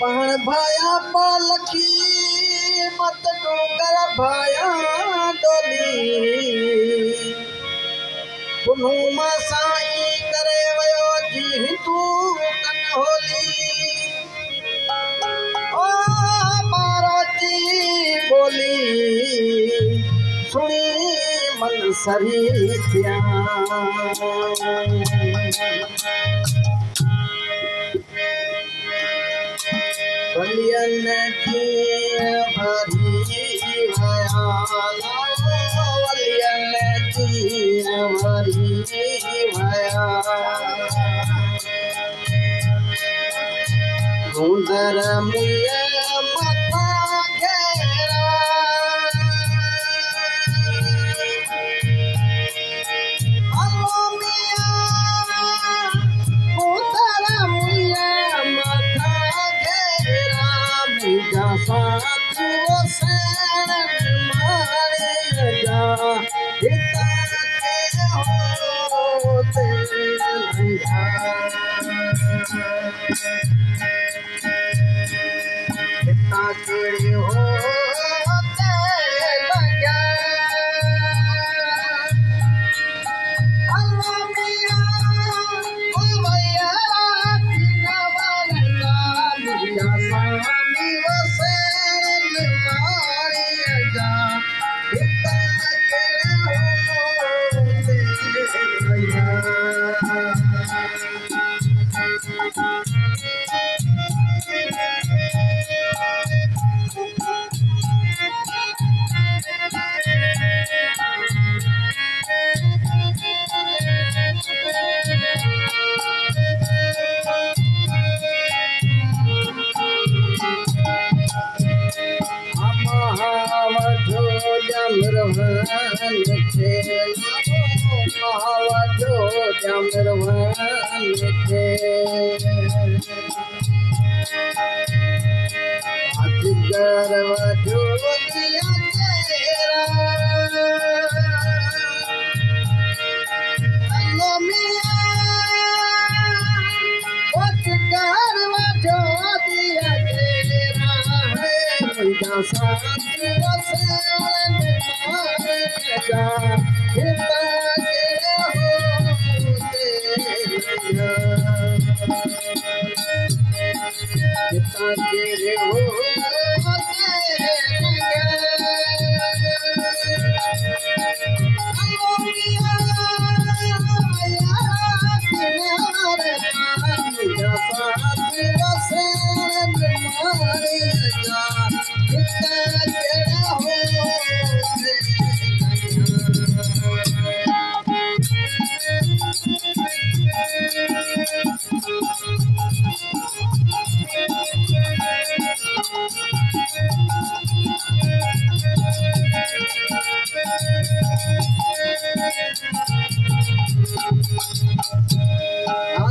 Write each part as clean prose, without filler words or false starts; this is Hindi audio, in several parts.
पाण भाया पालखी मत डोगर भाया डोली पुनूमा साई करे वयो जी तू कन होली ओ मारोती बोली सुनी मन सरी थिया बलियन की भरी भया बलियन की भरी भया गुंदर मुया मथा घेरा हलो मिया गुंदर मुया मथा घेरा साथ वो सैन मारे जा हिता के होते नैया हिता के होते नैया अल्लाह मिया ओ भैया किना वाला मिया सामी वसैन मारे जा हिता के होते नैया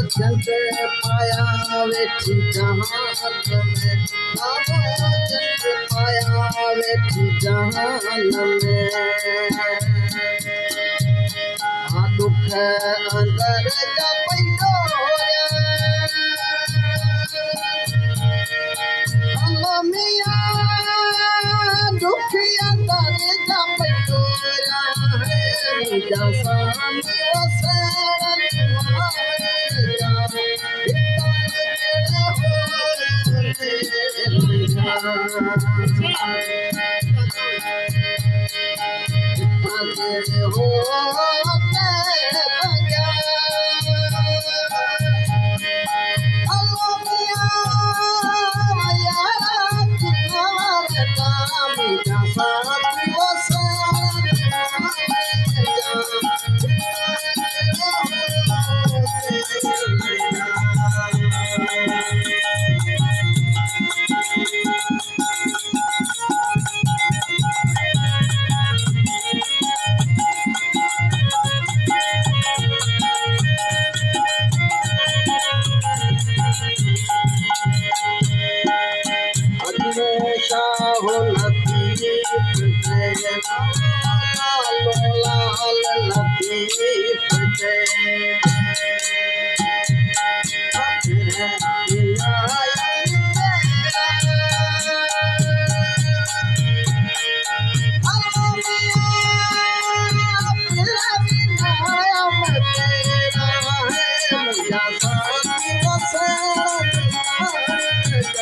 पाया वेठी जहान में पाया वेठी जहान में दुख अंदर जा पैदो अल्लाह मिया दुख अंदर जा पैदो जा सामी वसैन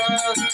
Oh,